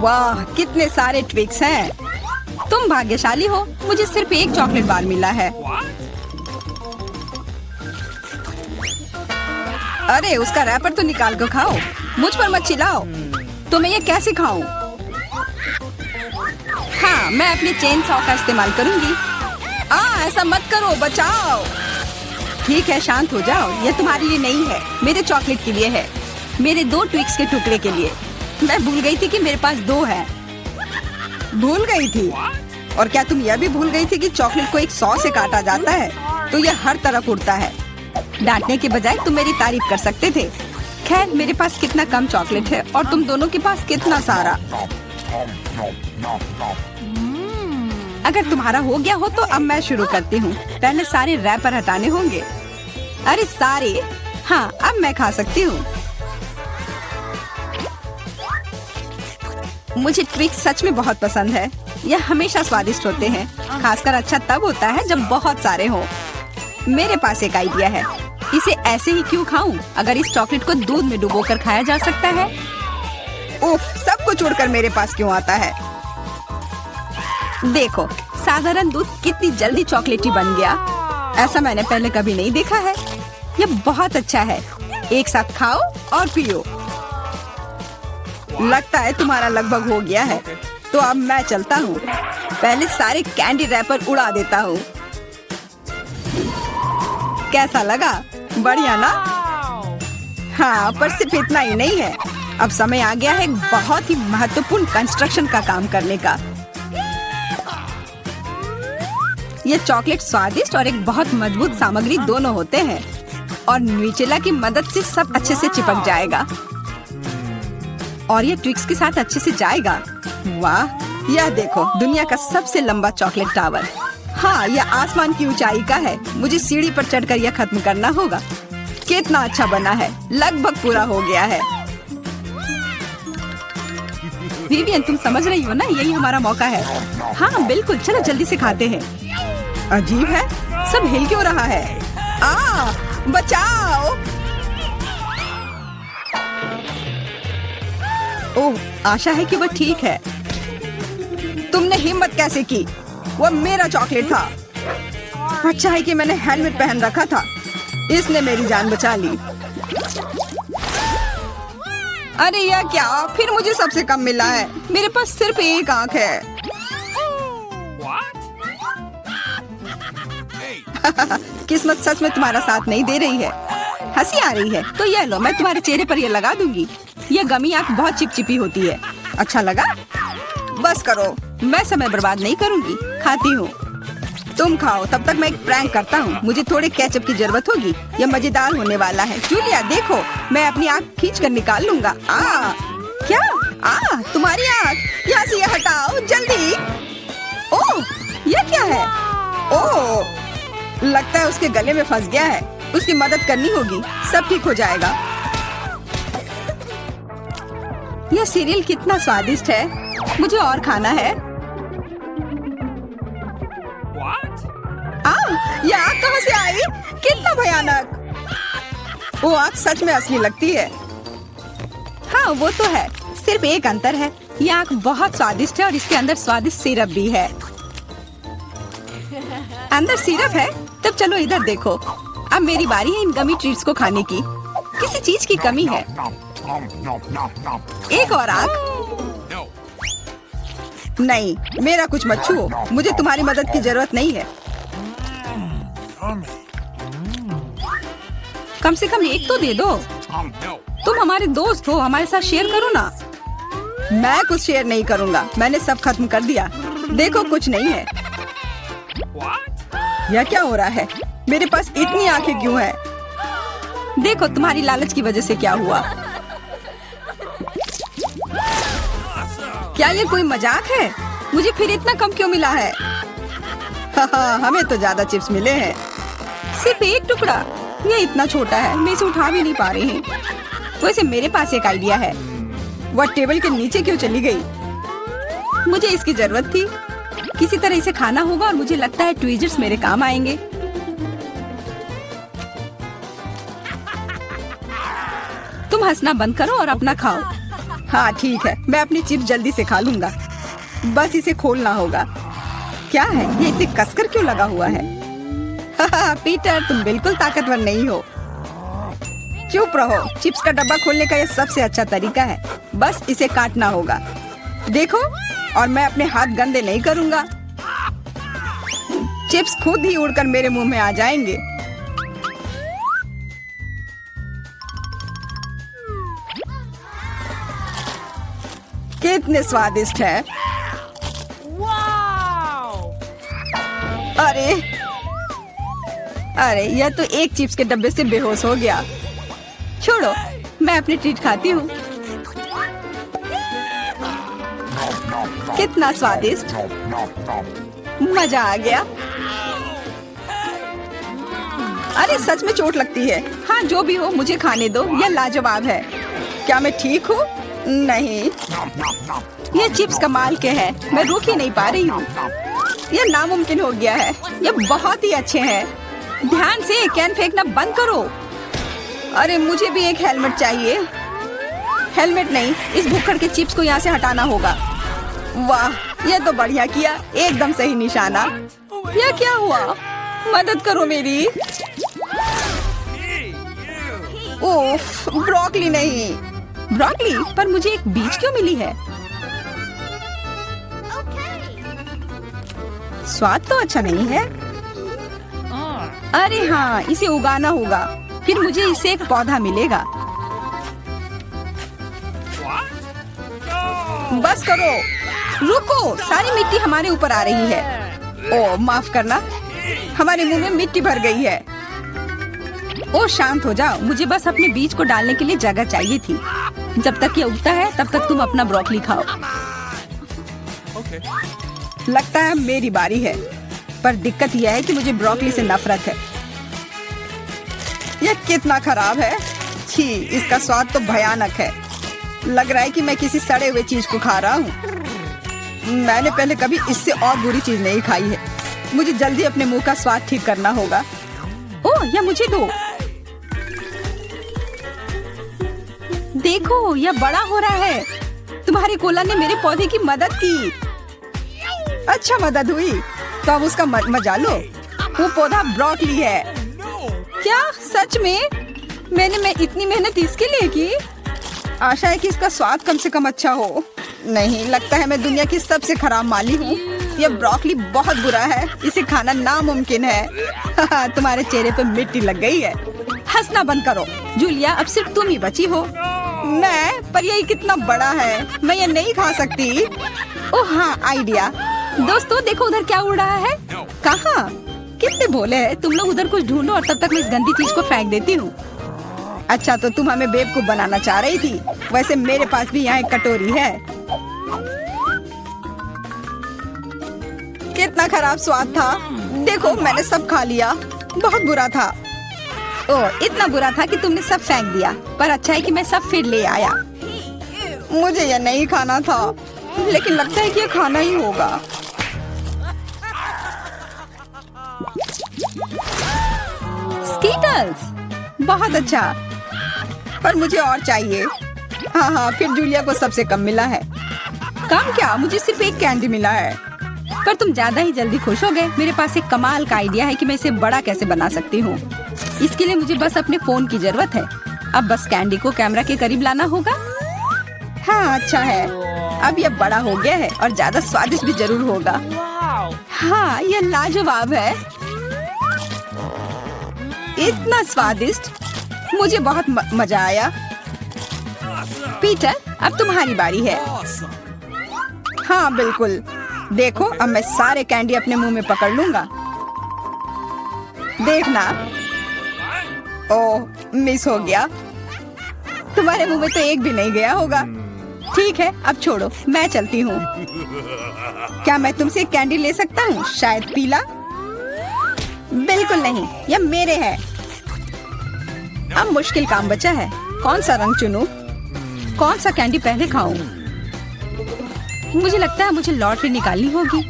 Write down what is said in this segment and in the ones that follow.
वाह, कितने सारे ट्विक्स हैं। तुम भाग्यशाली हो, मुझे सिर्फ एक चॉकलेट बार मिला है। अरे उसका रैपर तो निकाल कर खाओ, मुझ पर मत चिल्लाओ। तो मैं ये कैसे खाऊं? हाँ, मैं अपनी चेन सॉ का इस्तेमाल करूंगी। ऐसा मत करो, बचाओ। ठीक है, शांत हो जाओ। ये तुम्हारे लिए नहीं है, मेरे चॉकलेट के लिए है, मेरे 2 ट्विक्स के टुकड़े के लिए। मैं भूल गई थी कि मेरे पास 2 है। भूल गई थी? और क्या तुम यह भी भूल गई थी कि चॉकलेट को एक सॉ से काटा जाता है तो यह हर तरफ उड़ता है? डांटने के बजाय तुम मेरी तारीफ कर सकते थे। खैर, मेरे पास कितना कम चॉकलेट है और तुम दोनों के पास कितना सारा। अगर तुम्हारा हो गया हो तो अब मैं शुरू करती हूँ। पहले सारे रैपर हटाने होंगे। अरे सारे? हाँ, अब मैं खा सकती हूँ। मुझे ट्विक्स सच में बहुत पसंद है। यह हमेशा स्वादिष्ट होते हैं। खासकर अच्छा तब होता है जब बहुत सारे हो। मेरे पास एक आइडिया है। इसे ऐसे ही क्यों खाऊं? अगर इस चॉकलेट को दूध में डुबोकर खाया जा सकता है। उफ, सब कुछ उड़कर मेरे पास क्यों आता है? देखो, साधारण दूध कितनी जल्दी चॉकलेटी बन गया। ऐसा मैंने पहले कभी नहीं देखा है। यह बहुत अच्छा है। एक साथ खाओ और पियो। लगता है तुम्हारा लगभग हो गया है, तो अब मैं चलता हूँ। पहले सारे कैंडी रैपर उड़ा देता हूँ। कैसा लगा? बढ़िया ना? हाँ, पर सिर्फ इतना ही नहीं है। अब समय आ गया है एक बहुत ही महत्वपूर्ण कंस्ट्रक्शन का काम करने का। ये चॉकलेट स्वादिष्ट और एक बहुत मजबूत सामग्री दोनों होते हैं और न्यूटेला की मदद से सब अच्छे से चिपक जाएगा और ये ट्विक्स के साथ अच्छे से जाएगा। वाह, यह देखो, दुनिया का सबसे लंबा चॉकलेट टावर। हाँ, यह आसमान की ऊंचाई का है। मुझे सीढ़ी पर चढ़कर यह खत्म करना होगा। कितना अच्छा बना है, लगभग पूरा हो गया है। विवियन, तुम समझ रही हो ना, यही हमारा मौका है। हाँ बिल्कुल, चलो जल्दी से खाते हैं। अजीब है, सब हिल क्यों रहा है? बचाओ। ओह, आशा है कि वह ठीक है। तुमने हिम्मत कैसे की? वह मेरा चॉकलेट था। अच्छा है कि मैंने हेलमेट पहन रखा था, इसने मेरी जान बचा ली। अरे यह क्या? फिर मुझे सबसे कम मिला है। मेरे पास सिर्फ एक आंख है। किस्मत सच में तुम्हारा साथ नहीं दे रही है। हंसी आ रही है तो यह लो, मैं तुम्हारे चेहरे पर यह लगा दूंगी। यह गमी आंख बहुत चिपचिपी होती है। अच्छा लगा? बस करो, मैं समय बर्बाद नहीं करूंगी। खाती हूँ, तुम खाओ। तब तक मैं एक प्रैंक करता हूँ। मुझे थोड़े केचप की जरूरत होगी। यह मजेदार होने वाला है। जूलिया देखो, मैं अपनी आँख खींच कर निकाल लूंगा। क्या? तुम्हारी आँख यहाँ से यह हटाओ जल्दी। ओह, यह क्या है? ओह, लगता है उसके गले में फंस गया है। उसकी मदद करनी होगी, सब ठीक हो जाएगा। यह सीरियल कितना स्वादिष्ट है। मुझे और खाना है। यह आग कहाँ से आई? कितना भयानक। वो आग सच में असली लगती है। हाँ वो तो है, सिर्फ एक अंतर है। यह आग बहुत स्वादिष्ट है और इसके अंदर स्वादिष्ट सिरप भी है। अंदर सिरप है? तब चलो इधर देखो। अब मेरी बारी है इन गमी ट्रीट्स को खाने की। किसी चीज की कमी है। एक और आग? नहीं, मेरा कुछ मत छुओ। मुझे तुम्हारी मदद की जरूरत नहीं है। कम से कम एक तो दे दो। तुम हमारे दोस्त हो, हमारे साथ शेयर करो ना। मैं कुछ शेयर नहीं करूँगा, मैंने सब खत्म कर दिया। देखो कुछ नहीं है। यह क्या हो रहा है? मेरे पास इतनी आंखें क्यों है? देखो तुम्हारी लालच की वजह से क्या हुआ। क्या ये कोई मजाक है? मुझे फिर इतना कम क्यों मिला है? हमें तो ज्यादा चिप्स मिले हैं। सिर्फ एक टुकड़ा? ये इतना छोटा है, मैं इसे उठा भी नहीं पा रही हूँ। वैसे मेरे पास एक आइडिया है। वह टेबल के नीचे क्यों चली गई? मुझे इसकी जरूरत थी। किसी तरह इसे खाना होगा और मुझे लगता है ट्वीजर्स मेरे काम आएंगे। तुम हंसना बंद करो और अपना खाओ। हाँ ठीक है, मैं अपनी चिप्स जल्दी से खा लूंगा। बस इसे खोलना होगा। क्या है ये, इतनी कसकर क्यों लगा हुआ है? पीटर, तुम बिल्कुल ताकतवर नहीं हो। चुप रहो। चिप्स का डब्बा खोलने का यह सबसे अच्छा तरीका है। बस इसे काटना होगा। देखो, और मैं अपने हाथ गंदे नहीं करूंगा। चिप्स खुद ही उड़कर मेरे मुंह में आ जाएंगे। कितने स्वादिष्ट है। अरे अरे, यह तो एक चिप्स के डब्बे से बेहोश हो गया। छोड़ो, मैं अपनी ट्रीट खाती हूँ। कितना स्वादिष्ट, मजा आ गया। अरे सच में चोट लगती है। हाँ जो भी हो, मुझे खाने दो। यह लाजवाब है। क्या मैं ठीक हूँ? नहीं, ये चिप्स कमाल के हैं। मैं रुक ही नहीं पा रही हूँ। यह नामुमकिन हो गया है। यह बहुत ही अच्छे हैं। ध्यान से, कैन फेंकना बंद करो। अरे मुझे भी एक हेलमेट चाहिए। हेलमेट नहीं, इस भुक्कड़ के चिप्स को यहाँ से हटाना होगा। वाह, यह तो बढ़िया किया। एकदम सही निशाना। यह क्या हुआ? मदद करो मेरी। ओफ, ब्रोकली नहीं। ब्रोकली, पर मुझे एक बीज क्यों मिली है? स्वाद तो अच्छा नहीं है। अरे हाँ, इसे उगाना होगा। फिर मुझे इससे एक पौधा मिलेगा। बस करो। रुको, सारी मिट्टी हमारे ऊपर आ रही है। ओह माफ करना, हमारे मुंह में मिट्टी भर गई है। ओह शांत हो जाओ। मुझे बस अपने बीज को डालने के लिए जगह चाहिए थी। जब तक ये उगता है तब तक तुम अपना ब्रोकली खाओ। लगता है मेरी बारी है, पर दिक्कत यह है कि मुझे ब्रोकली से नफरत है। यह कितना खराब है। छी, इसका स्वाद तो भयानक है। लग रहा है कि मैं किसी सड़े हुए चीज को खा रहा हूँ। मैंने पहले कभी इससे और बुरी चीज नहीं खाई है। मुझे जल्दी अपने मुंह का स्वाद ठीक करना होगा। ओह, यह मुझे दो। देखो, यह बड़ा हो रहा है। तुम्हारे कोला ने मेरे पौधे की मदद की। अच्छा मदद हुई, तो अब उसका मजा लो। वो पौधा ब्रोकली है। क्या सच में? मैं इतनी मेहनत इसके लिए की। आशा है कि इसका स्वाद कम से कम अच्छा हो। नहीं, लगता है मैं दुनिया की सबसे खराब माली हूँ। यह ब्रोकली बहुत बुरा है। इसे खाना नामुमकिन है। तुम्हारे चेहरे पे मिट्टी लग गई है। हंसना बंद करो। जूलिया, अब सिर्फ तुम ही बची हो। मैं? पर यही कितना बड़ा है, मैं ये नहीं खा सकती। ओह हाँ, आइडिया। दोस्तों देखो, उधर क्या उड़ रहा है। कहाँ? कितने भोले हैं तुम लोग। उधर कुछ ढूंढो और तब तक मैं इस गंदी चीज को फेंक देती हूँ। अच्छा, तो तुम हमें बेवकूफ बनाना चाह रही थी। वैसे मेरे पास भी यहाँ एक कटोरी है। कितना खराब स्वाद था। देखो, मैंने सब खा लिया। बहुत बुरा था। ओह, इतना बुरा था कि तुमने सब फेंक दिया। पर अच्छा है कि मैं सब फिर ले आया। मुझे यह नहीं खाना था, लेकिन लगता है कि यह खाना ही होगा। स्कीटल्स, बहुत अच्छा, पर मुझे और चाहिए। हाँ, फिर जूलिया को सबसे कम मिला है। कम क्या, मुझे सिर्फ एक कैंडी मिला है। पर तुम ज्यादा ही जल्दी खुश हो गए। मेरे पास एक कमाल का आइडिया है कि मैं इसे बड़ा कैसे बना सकती हूँ। इसके लिए मुझे बस अपने फोन की जरूरत है। अब बस कैंडी को कैमरा के करीब लाना होगा। हाँ अच्छा है, अब यह बड़ा हो गया है और ज्यादा स्वादिष्ट भी जरूर होगा। हाँ, यह लाजवाब है। इतना स्वादिष्ट, मुझे बहुत मजा आया। पीटर, अब तुम्हारी बारी है। हाँ बिल्कुल। देखो, अब मैं सारे कैंडी अपने मुंह में पकड़ लूंगा। देखना। ओह, मिस हो गया। तुम्हारे मुंह में तो एक भी नहीं गया होगा। ठीक है, अब छोड़ो, मैं चलती हूँ। क्या मैं तुमसे एक कैंडी ले सकता हूँ? शायद पीला। बिल्कुल नहीं, यह मेरे है। अब मुश्किल काम बचा है। कौन सा रंग चुनूं? कौन सा कैंडी पहले खाऊं? मुझे लगता है मुझे लॉटरी निकालनी होगी।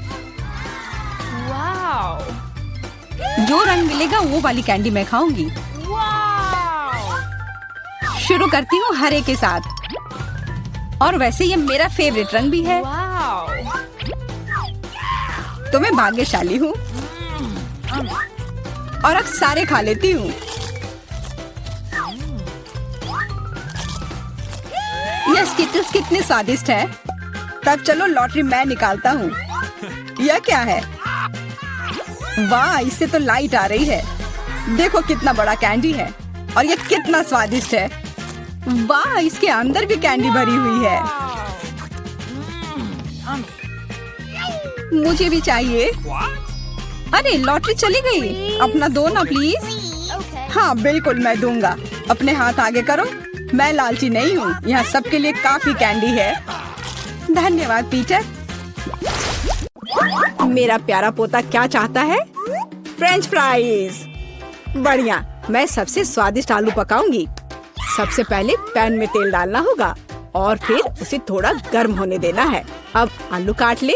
जो रंग मिलेगा वो वाली कैंडी मैं खाऊंगी। शुरू करती हूँ हरे के साथ और वैसे ये मेरा फेवरेट रंग भी है। तो मैं भाग्यशाली हूँ और अब सारे खा लेती हूँ। ये स्किटल्स कितने स्वादिष्ट है। तब चलो लॉटरी मैं निकालता हूँ। यह क्या है? वाह, इससे तो लाइट आ रही है। देखो कितना बड़ा कैंडी है और ये कितना स्वादिष्ट है। वाह, इसके अंदर भी कैंडी भरी हुई है। मुझे भी चाहिए। अरे लॉटरी चली गई। अपना दो ना प्लीज। हाँ बिल्कुल मैं दूंगा। अपने हाथ आगे करो। मैं लालची नहीं हूँ। यहाँ सबके लिए काफी कैंडी है। धन्यवाद पीटर। मेरा प्यारा पोता क्या चाहता है? French fries. बढ़िया, मैं सबसे स्वादिष्ट आलू पकाऊंगी। सबसे पहले पैन में तेल डालना होगा और फिर उसे थोड़ा गर्म होने देना है। अब आलू काट ले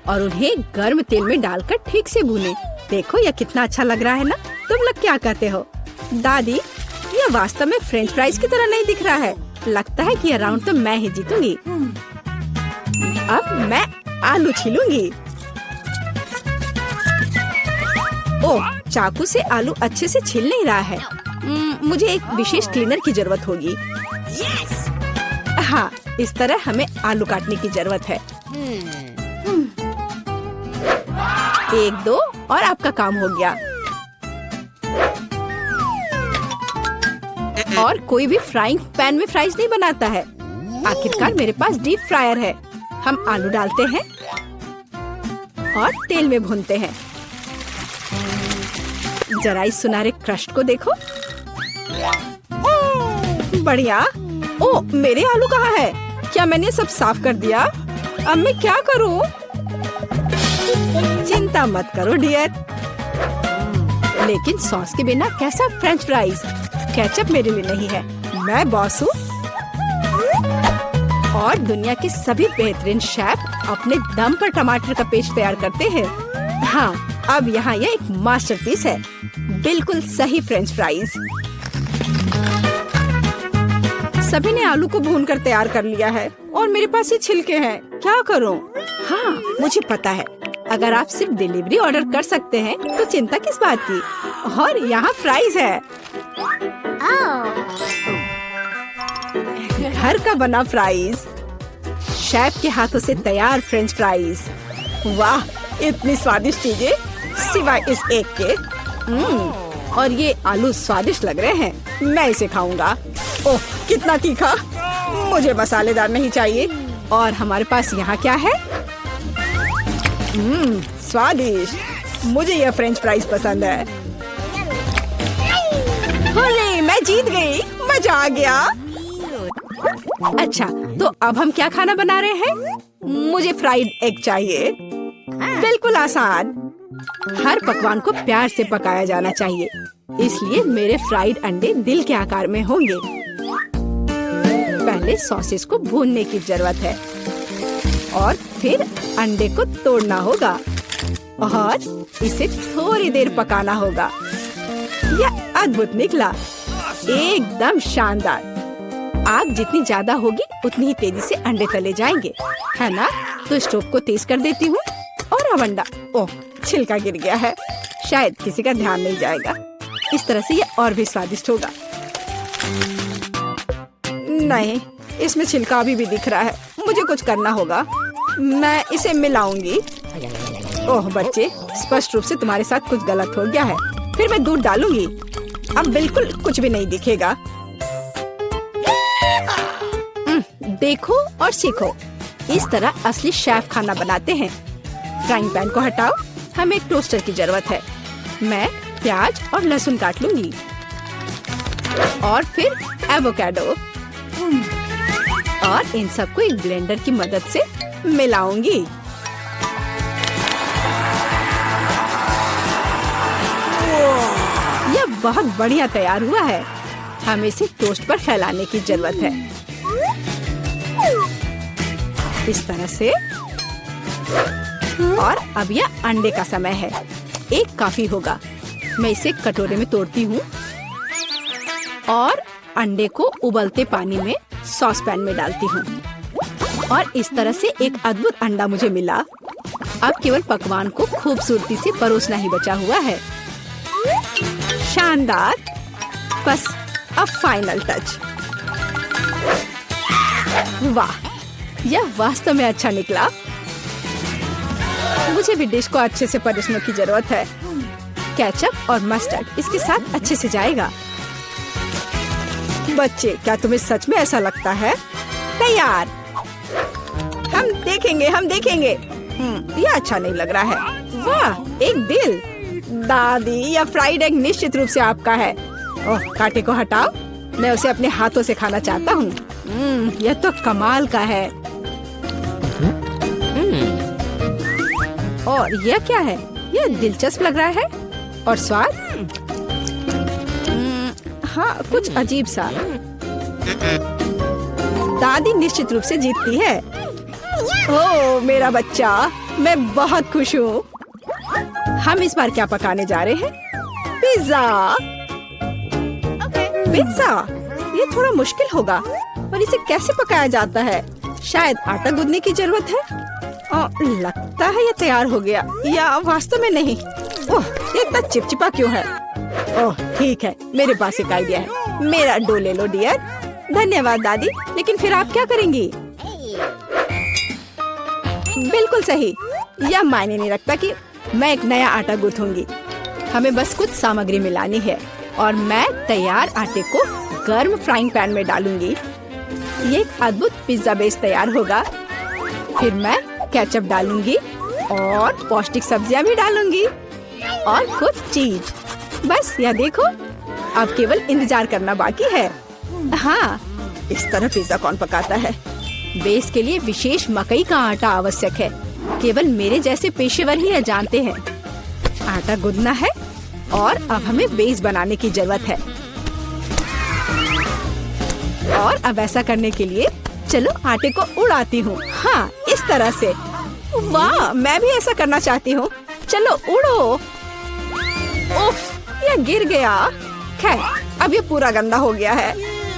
और उन्हें गर्म तेल में डालकर ठीक से भूने। देखो यह कितना अच्छा लग रहा है ना? तुम लोग क्या कहते हो? दादी, यह वास्तव में फ्रेंच फ्राइज की तरह नहीं दिख रहा है। लगता है कि यह राउंड तो मैं ही जीतूंगी। अब मैं आलू छीलूंगी। ओह, चाकू से आलू अच्छे से छिल नहीं रहा है। मुझे एक विशेष क्लीनर की जरूरत होगी। हाँ, इस तरह हमें आलू काटने की जरूरत है। 1, 2 और आपका काम हो गया। और कोई भी फ्राइंग पैन में फ्राइज नहीं बनाता है। आखिरकार मेरे पास डीप फ्रायर है। हम आलू डालते हैं और तेल में भूनते हैं। जरा इस सुनहरे क्रस्ट को देखो। बढ़िया। ओ, मेरे आलू कहाँ है? क्या मैंने सब साफ कर दिया? अब मैं क्या करूँ? चिंता मत करो डियर। लेकिन सॉस के बिना कैसा फ्रेंच फ्राइज? केचप मेरे लिए नहीं है। मैं बॉस हूँ और दुनिया के सभी बेहतरीन शेफ अपने दम पर टमाटर का पेस्ट तैयार करते हैं। हाँ, अब यहाँ यह एक मास्टरपीस है। बिल्कुल सही फ्रेंच फ्राइज। सभी ने आलू को भूनकर तैयार कर लिया है और मेरे पास ये छिलके हैं। क्या करूँ? हाँ, मुझे पता है। अगर आप सिर्फ डिलीवरी ऑर्डर कर सकते हैं तो चिंता किस बात की। और यहाँ फ्राइज है। घर का बना फ्राइज, शेफ के हाथों से तैयार फ्रेंच फ्राइज। वाह, इतनी स्वादिष्ट चीजें सिवाय इस एक के। और ये आलू स्वादिष्ट लग रहे हैं। मैं इसे खाऊंगा। ओह, कितना तीखा। मुझे मसालेदार नहीं चाहिए। और हमारे पास यहाँ क्या है? स्वादिष्ट। मुझे यह फ्रेंच फ्राइज पसंद है। होले, मैं जीत गई। मजा आ गया। अच्छा, तो अब हम क्या खाना बना रहे हैं? मुझे फ्राइड एग चाहिए। बिल्कुल आसान। हर पकवान को प्यार से पकाया जाना चाहिए, इसलिए मेरे फ्राइड अंडे दिल के आकार में होंगे। पहले सॉसेस को भूनने की जरूरत है और फिर अंडे को तोड़ना होगा और इसे थोड़ी देर पकाना होगा। यह अद्भुत निकला। एकदम शानदार। आग जितनी ज्यादा होगी उतनी ही तेजी से अंडे तले जाएंगे, है ना? तो स्टोव को तेज कर देती हूँ और अब अंडा। ओह, छिलका गिर गया है। शायद किसी का ध्यान नहीं जाएगा। इस तरह से ये और भी स्वादिष्ट होगा। नहीं, इसमें छिलका अभी भी दिख रहा है। मुझे कुछ करना होगा। मैं इसे मिलाऊंगी। ओह बच्चे, स्पष्ट रूप से तुम्हारे साथ कुछ गलत हो गया है। फिर मैं दूध डालूंगी। अब बिल्कुल कुछ भी नहीं दिखेगा। देखो और सीखो। इस तरह असली शेफ खाना बनाते हैं। फ्राइंग पैन को हटाओ। हमें एक टोस्टर की जरूरत है। मैं प्याज और लहसुन काट लूंगी और फिर एवोकाडो और इन सबको एक ब्लेंडर की मदद से मिलाऊंगी। यह बहुत बढ़िया तैयार हुआ है। हमें इसे टोस्ट पर फैलाने की जरूरत है। इस तरह से। और अब यह अंडे का समय है। एक काफी होगा। मैं इसे कटोरे में तोड़ती हूँ और अंडे को उबलते पानी में सॉस पैन में डालती हूँ। और इस तरह से एक अद्भुत अंडा मुझे मिला। अब केवल पकवान को खूबसूरती से परोसना ही बचा हुआ है। शानदार। बस अब फाइनल टच। वाह, यह वास्तव में अच्छा निकला। मुझे भी डिश को अच्छे से परोसने की जरूरत है। केचप और मस्टर्ड इसके साथ अच्छे से जाएगा। बच्चे, क्या तुम्हें सच में ऐसा लगता है? तैयार। हम देखेंगे। यह अच्छा नहीं लग रहा है। वाह, एक दिल। दादी, यह फ्राइड एग निश्चित रूप से आपका है। ओह, कांटे को हटाओ। मैं उसे अपने हाथों से खाना चाहता हूँ। यह तो कमाल का है। और यह क्या है? यह दिलचस्प लग रहा है। और स्वाद? हाँ, कुछ अजीब सा। दादी निश्चित रूप से जीतती है। ओह मेरा बच्चा, मैं बहुत खुश हूँ। हम इस बार क्या पकाने जा रहे हैं? पिज्जा। पिज्जा, ये थोड़ा मुश्किल होगा। और इसे कैसे पकाया जाता है? शायद आटा गूंदने की जरूरत है। लगता है ये तैयार हो गया, या वास्तव में नहीं। ओह, ये इतना चिपचिपा क्यों है? ओह ठीक है, मेरे पास एक आइडिया है। मेरा डो ले लो डियर। धन्यवाद दादी, लेकिन फिर आप क्या करेंगी? बिल्कुल सही। यह मायने नहीं रखता कि मैं एक नया आटा गूंथूंगी। हमें बस कुछ सामग्री मिलानी है और मैं तैयार आटे को गर्म फ्राइंग पैन में डालूंगी। ये एक अद्भुत पिज्जा बेस तैयार होगा। फिर मैं केचप डालूंगी और पौष्टिक सब्जियां भी डालूंगी और कुछ चीज। बस यह देखो, अब केवल इंतजार करना बाकी है। हाँ, इस तरह पिज्जा कौन पकाता है? बेस के लिए विशेष मकई का आटा आवश्यक है। केवल मेरे जैसे पेशेवर ही यह जानते हैं। आटा गूंदना है और अब हमें बेस बनाने की जरूरत है। और अब ऐसा करने के लिए चलो आटे को उड़ाती हूँ। हाँ, इस तरह से। वाह, मैं भी ऐसा करना चाहती हूँ। चलो उड़ो। उफ, यह गिर गया। खैर, अब ये पूरा गंदा हो गया है।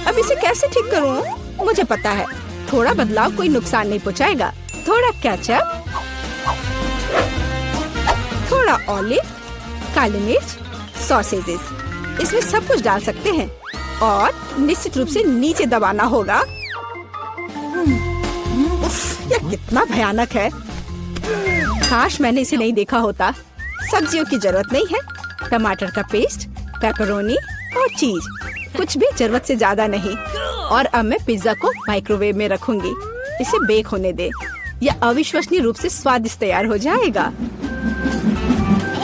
अब इसे कैसे ठीक करूँ? मुझे पता है, थोड़ा बदलाव कोई नुकसान नहीं पहुँचाएगा। थोड़ा केचप, थोड़ा ऑलिव, काली मिर्च, सॉसेजेस, इसमें सब कुछ डाल सकते हैं और निश्चित रूप से नीचे दबाना होगा। उफ, यह कितना भयानक है। काश मैंने इसे नहीं देखा होता। सब्जियों की जरूरत नहीं है। टमाटर का पेस्ट, पेपरोनी और चीज, कुछ भी जरूरत से ज्यादा नहीं। और अब मैं पिज्जा को माइक्रोवेव में रखूंगी। इसे बेक होने दे। यह अविश्वसनीय रूप से स्वादिष्ट तैयार हो जाएगा।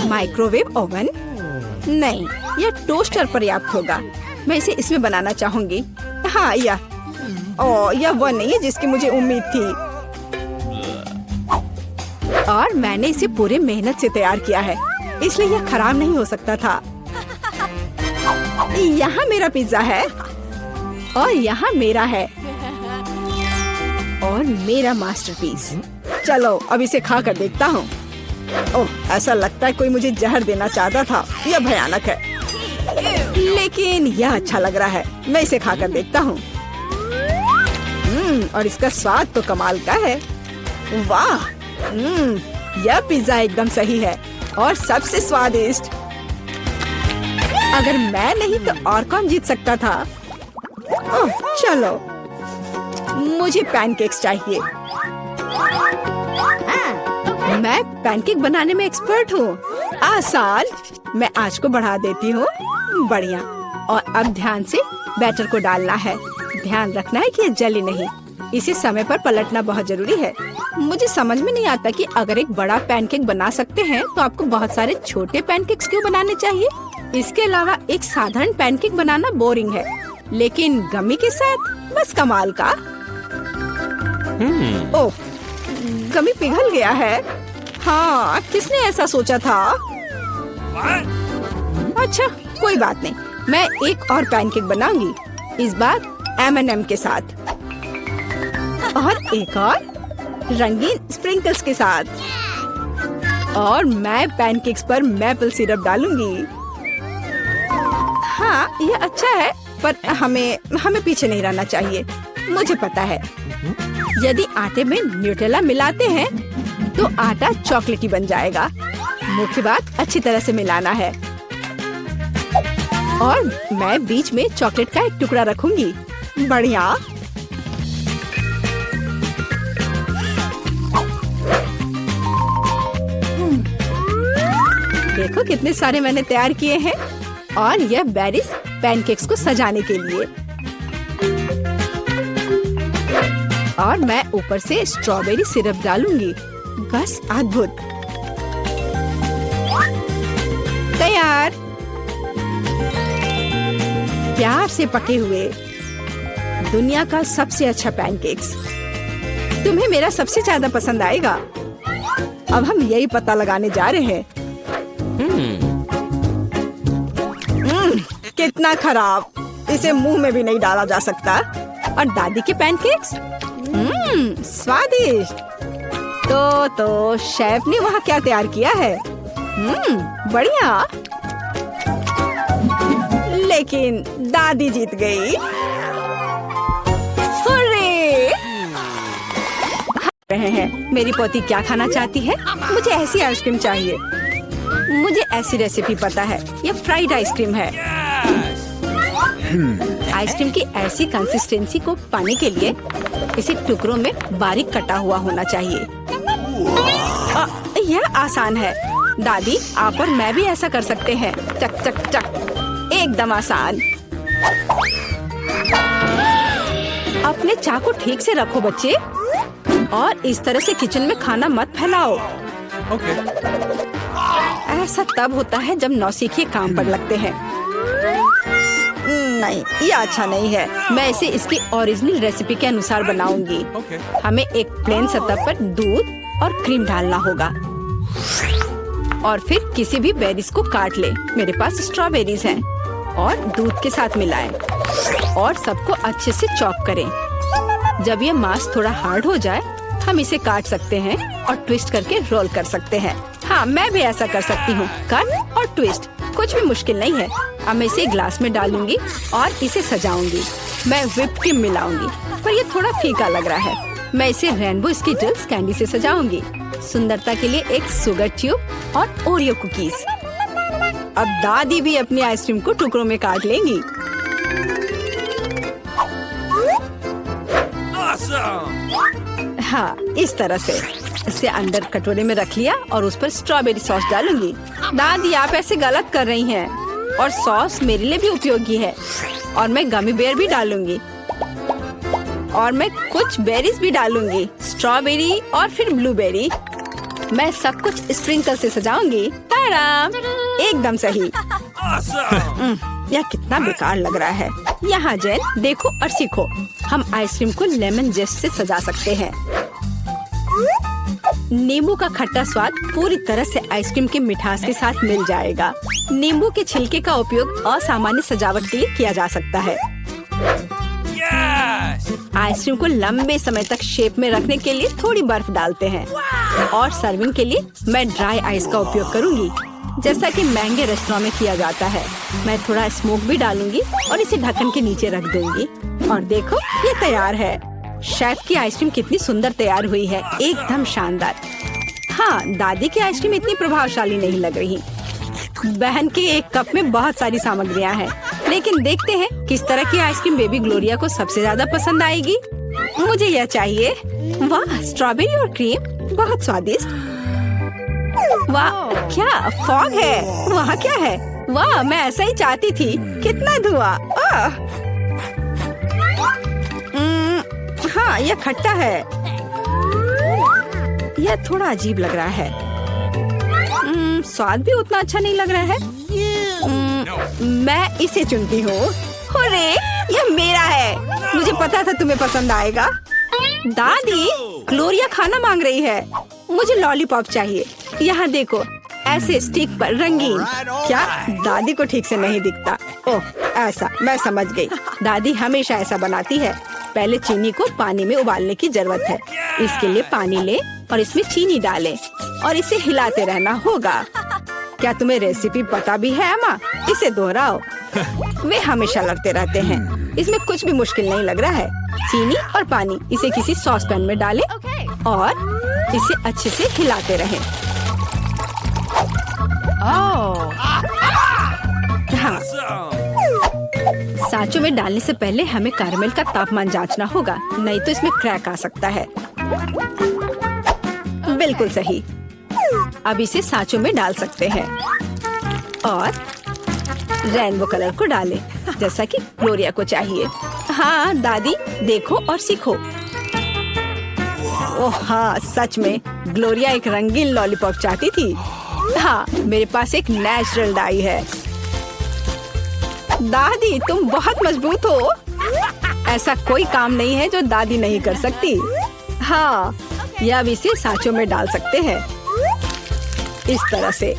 माइक्रोवेव ओवन नहीं, यह टोस्टर पर्याप्त होगा। मैं इसे इसमें बनाना चाहूंगी। हाँ, यह वो नहीं है जिसकी मुझे उम्मीद थी। और मैंने इसे पूरे मेहनत से तैयार किया है, इसलिए यह खराब नहीं हो सकता था। यहाँ मेरा पिज्जा है और यहाँ मेरा है और मेरा मास्टरपीस। चलो अब इसे खा कर देखता हूँ। ओह, ऐसा लगता है कोई मुझे जहर देना चाहता था। यह भयानक है, लेकिन यह अच्छा लग रहा है। मैं इसे खा कर देखता हूँ। और इसका स्वाद तो कमाल का है। वाह, यह पिज्जा एकदम सही है और सबसे स्वादिष्ट। अगर मैं नहीं तो और कौन जीत सकता था? ओह, चलो, मुझे पैनकेक्स चाहिए। मैं पैनकेक बनाने में एक्सपर्ट हूँ। आसान। मैं आंच को बढ़ा देती हूँ। बढ़िया। और अब ध्यान से बैटर को डालना है। ध्यान रखना है कि ये जले नहीं। इसे समय पर पलटना बहुत जरूरी है। मुझे समझ में नहीं आता कि अगर एक बड़ा पैनकेक बना सकते हैं तो आपको बहुत सारे छोटे पैनकेक्स क्यों बनाने चाहिए? इसके अलावा एक साधारण पैनकेक बनाना बोरिंग है, लेकिन गमी के साथ बस कमाल का। ओह, गमी पिघल गया है। हाँ, किसने ऐसा सोचा था? अच्छा, कोई बात नहीं। मैं एक और पैनकेक बनाऊंगी, इस बार M&M के साथ और एक और रंगीन स्प्रिंकल्स के साथ। और मैं पैनकेक्स पर मैपल सिरप डालूंगी। हाँ, यह अच्छा है, पर हमें पीछे नहीं रहना चाहिए। मुझे पता है, यदि आटे में न्यूटेला मिलाते हैं तो आटा चॉकलेटी बन जाएगा। मुख्य बात अच्छी तरह से मिलाना है। और मैं बीच में चॉकलेट का एक टुकड़ा रखूंगी। बढ़िया। देखो कितने सारे मैंने तैयार किए हैं। और यह बेरीज पैनकेक्स को सजाने के लिए। और मैं ऊपर से स्ट्रॉबेरी सिरप डालूंगी। बस अद्भुत। तैयार। प्यार से पके हुए दुनिया का सबसे अच्छा पैनकेक्स। तुम्हें मेरा सबसे ज्यादा पसंद आएगा। अब हम यही पता लगाने जा रहे हैं। कितना खराब। इसे मुंह में भी नहीं डाला जा सकता। और दादी के पैनकेक्स स्वादिष्ट। तो शेफ ने वहाँ क्या तैयार किया है? बढ़िया। लेकिन दादी जीत गई। रहे हैं। मेरी पोती क्या खाना चाहती है? मुझे ऐसी आइसक्रीम चाहिए। मुझे ऐसी रेसिपी पता है। ये फ्राइड आइसक्रीम है। आइसक्रीम की ऐसी कंसिस्टेंसी को पाने के लिए इसे टुकड़ों में बारीक कटा हुआ होना चाहिए। यह आसान है। दादी, आप और मैं भी ऐसा कर सकते हैं। चक चक चक। एकदम आसान। अपने चाकू ठीक से रखो बच्चे। और इस तरह से किचन में खाना मत फैलाओ। ऐसा तब होता है जब नौसिखिए काम पर लगते हैं। नहीं, ये अच्छा नहीं है। मैं इसे इसकी ओरिजिनल रेसिपी के अनुसार बनाऊंगी। हमें एक प्लेन सतह पर दूध और क्रीम डालना होगा। और फिर किसी भी बेरीज को काट ले। मेरे पास स्ट्रॉबेरीज हैं। और दूध के साथ मिलाएं। और सबको अच्छे से चॉप करें। जब ये मांस थोड़ा हार्ड हो जाए हम इसे काट सकते हैं और ट्विस्ट करके रोल कर सकते हैं। हाँ, मैं भी ऐसा कर सकती हूँ। कट और ट्विस्ट कुछ भी मुश्किल नहीं है। अब मैं इसे ग्लास में डालूंगी और इसे सजाऊंगी। मैं व्हिप क्रीम मिलाऊंगी, पर ये थोड़ा फीका लग रहा है। मैं इसे रेनबो स्किटल्स कैंडी से सजाऊंगी। सुंदरता के लिए एक शुगर ट्यूब और ओरियो कुकीज। अब दादी भी अपनी आइसक्रीम को टुकड़ों में काट लेंगी। हाँ, इस तरह से इसे अंदर कटोरे में रख लिया और उस पर स्ट्रॉबेरी सॉस डालूंगी। दादी, आप ऐसे गलत कर रही हैं। और सॉस मेरे लिए भी उपयोगी है। और मैं गमी बेयर भी डालूंगी। और मैं कुछ बेरीज भी डालूंगी, स्ट्रॉबेरी और फिर ब्लूबेरी। मैं सब कुछ स्प्रिंकल से सजाऊंगी। ताराम, एकदम सही। यह कितना बेकार लग रहा है। यहाँ जेन, देखो और सीखो। हम आइसक्रीम को लेमन जेस्ट से सजा सकते हैं। नींबू का खट्टा स्वाद पूरी तरह से आइसक्रीम के मिठास के साथ मिल जाएगा। नींबू के छिलके का उपयोग असामान्य सजावट के लिए किया जा सकता है। आइसक्रीम को लंबे समय तक शेप में रखने के लिए थोड़ी बर्फ डालते हैं। और सर्विंग के लिए मैं ड्राई आइस का उपयोग करूंगी, जैसा कि महंगे रेस्टोरेंट में किया जाता है। मैं थोड़ा स्मोक भी डालूंगी और इसे ढक्कन के नीचे रख दूंगी। और देखो, ये तैयार है। शेफ की आइसक्रीम कितनी सुंदर तैयार हुई है। एकदम शानदार। हाँ, दादी की आइसक्रीम इतनी प्रभावशाली नहीं लग रही। बहन के एक कप में बहुत सारी सामग्रियाँ हैं, लेकिन देखते हैं किस तरह की आइसक्रीम बेबी ग्लोरिया को सबसे ज्यादा पसंद आएगी। मुझे यह चाहिए। वाह, स्ट्रॉबेरी और क्रीम, बहुत स्वादिष्ट। वाह, क्या फॉग है? वहाँ क्या है? वाह, मैं ऐसा ही चाहती थी। कितना धुआं। हाँ, यह खट्टा है। यह थोड़ा अजीब लग रहा है। स्वाद भी उतना अच्छा नहीं लग रहा है। मैं इसे चुनती हूँ। अरे, यह मेरा है। मुझे पता था तुम्हें पसंद आएगा। दादी, ग्लोरिया खाना मांग रही है। मुझे लॉलीपॉप चाहिए। यहाँ देखो, ऐसे स्टिक पर रंगीन। क्या दादी को ठीक से नहीं दिखता? ओह, ऐसा, मैं समझ गई। दादी हमेशा ऐसा बनाती है। पहले चीनी को पानी में उबालने की जरूरत है। इसके लिए पानी ले और इसमें चीनी डालें और इसे हिलाते रहना होगा। क्या तुम्हें रेसिपी पता भी है अम्मा? इसे दोहराओ। वे हमेशा लड़ते रहते हैं। इसमें कुछ भी मुश्किल नहीं लग रहा है। चीनी और पानी। इसे किसी सॉस पैन में डालें और इसे अच्छे से हिलाते रहें। हाँ, सांचों में डालने से पहले हमें कैरमेल का तापमान जांचना होगा, नहीं तो इसमें क्रैक आ सकता है। बिल्कुल सही। अब इसे सांचों में डाल सकते हैं और रेनबो कलर को डालें, जैसा कि ग्लोरिया को चाहिए। हाँ दादी, देखो और सीखो। ओह हाँ, सच में ग्लोरिया एक रंगीन लॉलीपॉप चाहती थी। हाँ, मेरे पास एक नेचुरल डाई है। दादी, तुम बहुत मजबूत हो। ऐसा कोई काम नहीं है जो दादी नहीं कर सकती। हाँ, या अब इसे सांचों में डाल सकते हैं इस तरह से।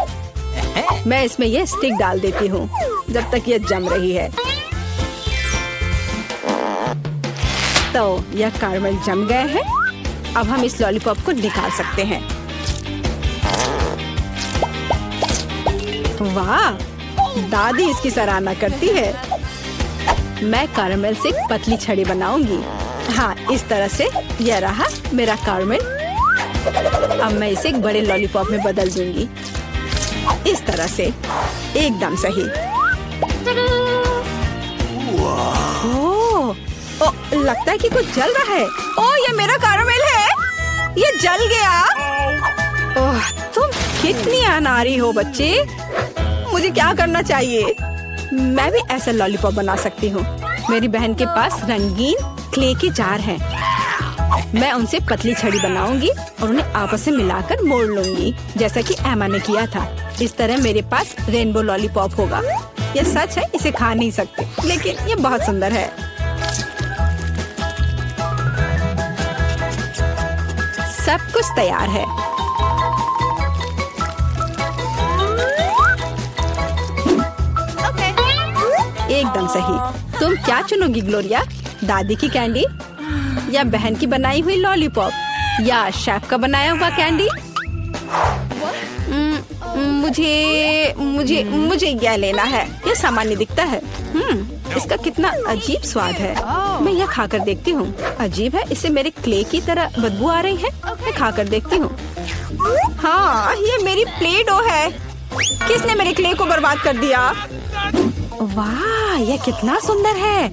मैं इसमें यह स्टिक डाल देती हूँ जब तक यह जम रही है। तो यह कैरमेल जम गए हैं। अब हम इस लॉलीपॉप को निकाल सकते हैं। वाह, दादी इसकी सराहना करती है। मैं कैरमेल से एक पतली छड़ी बनाऊंगी। हाँ, इस तरह से। यह रहा मेरा कैरमेल। अब मैं इसे एक बड़े लॉलीपॉप में बदल दूंगी, इस तरह से। एकदम सही। ओह, लगता है कि कुछ जल रहा है। ओह, ये मेरा कैरमेल है। ये जल गया। ओह, तुम कितनी अनाड़ी हो बच्चे। मुझे क्या करना चाहिए? मैं भी ऐसा लॉलीपॉप बना सकती हूँ। मेरी बहन के पास रंगीन क्ले के जार हैं। मैं उनसे पतली छड़ी बनाऊंगी और उन्हें आपस में मिलाकर मोड़ लूंगी, जैसा कि एमा ने किया था। इस तरह मेरे पास रेनबो लॉलीपॉप होगा। यह सच है, इसे खा नहीं सकते, लेकिन ये बहुत सुंदर है। सब कुछ तैयार है। एकदम सही। तुम क्या चुनोगी ग्लोरिया? दादी की कैंडी या बहन की बनाई हुई लॉलीपॉप या शेफ का बनाया हुआ कैंडी? मुझे मुझे मुझे यह लेना है। यह सामान्य दिखता है। इसका कितना अजीब स्वाद है। मैं यह खाकर देखती हूँ। अजीब है, इसे मेरे क्ले की तरह बदबू आ रही है। मैं खाकर देखती हूँ। हाँ, ये मेरी प्ले डो है। किसने मेरे क्ले को बर्बाद कर दिया? वाह, यह कितना सुंदर है।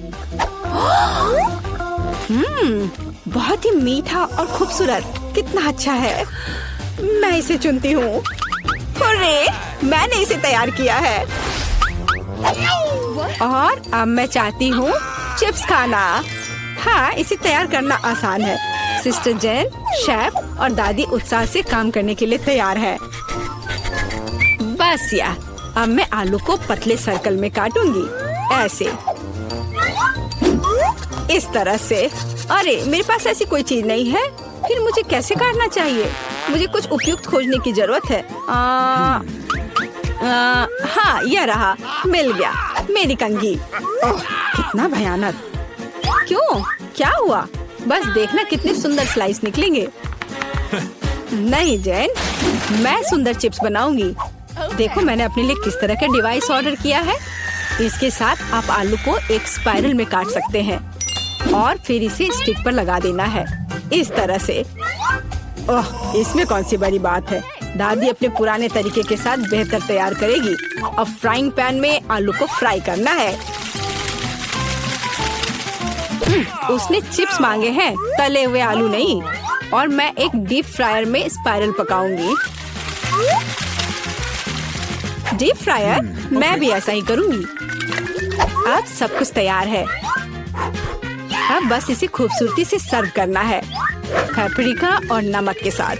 बहुत ही मीठा और खूबसूरत। कितना अच्छा है। मैं इसे चुनती हूँ। अरे, मैंने इसे तैयार किया है। और अब मैं चाहती हूँ चिप्स खाना। हाँ, इसे तैयार करना आसान है। सिस्टर जेन, शेफ और दादी उत्साह से काम करने के लिए तैयार है। बस या, अब मैं आलू को पतले सर्कल में काटूंगी, ऐसे, इस तरह से। अरे, मेरे पास ऐसी कोई चीज नहीं है। फिर मुझे कैसे काटना चाहिए? मुझे कुछ उपयुक्त खोजने की जरूरत है। हाँ, यह रहा। मिल गया। मेरी कंघी। ओह, कितना भयानक। क्यों? क्या हुआ? बस देखना कितने सुंदर स्लाइस निकलेंगे। नहीं जेन, मैं सुंदर चिप्स बनाऊंगी। देखो मैंने अपने लिए किस तरह का डिवाइस ऑर्डर किया है। इसके साथ आप आलू को एक स्पाइरल में काट सकते हैं और फिर इसे स्टिक पर लगा देना है, इस तरह से। ओह, इसमें कौन सी बड़ी बात है। दादी अपने पुराने तरीके के साथ बेहतर तैयार करेगी। अब फ्राइंग पैन में आलू को फ्राई करना है। उसने चिप्स मांगे हैं, तले हुए आलू नहीं। और मैं एक डीप फ्रायर में स्पाइरल पकाऊंगी। Deep fryer? मैं भी ऐसा ही करूंगी। अब सब कुछ तैयार है। अब बस इसे खूबसूरती से सर्व करना है, पेपरिका और नमक के साथ।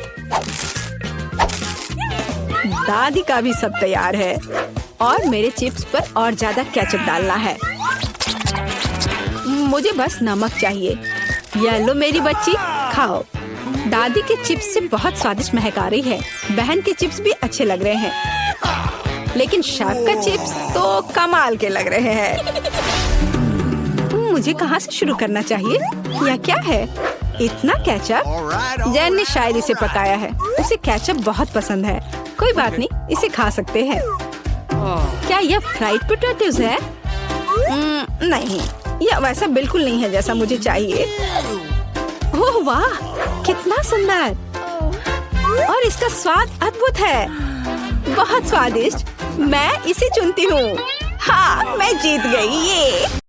दादी का भी सब तैयार है और मेरे चिप्स पर और ज्यादा केचप डालना है। मुझे बस नमक चाहिए। ये लो मेरी बच्ची, खाओ। दादी के चिप्स से बहुत स्वादिष्ट महक आ रही है। बहन के चिप्स भी अच्छे लग रहे हैं, लेकिन शेफ का चिप्स तो कमाल के लग रहे हैं। मुझे कहाँ से शुरू करना चाहिए? यह क्या है? इतना केचप? जैन ने शायद इसे पकाया है। उसे केचप बहुत पसंद है। कोई बात नहीं, इसे खा सकते हैं। क्या यह फ्राइड पोटैटोज है? नहीं, यह वैसा बिल्कुल नहीं है जैसा मुझे चाहिए। ओह वाह, कितना सुंदर! और इसका स्वाद अद्भुत है, बहुत स्वादिष्ट। मैं इसे चुनती हूँ। हाँ, मैं जीत गई। ये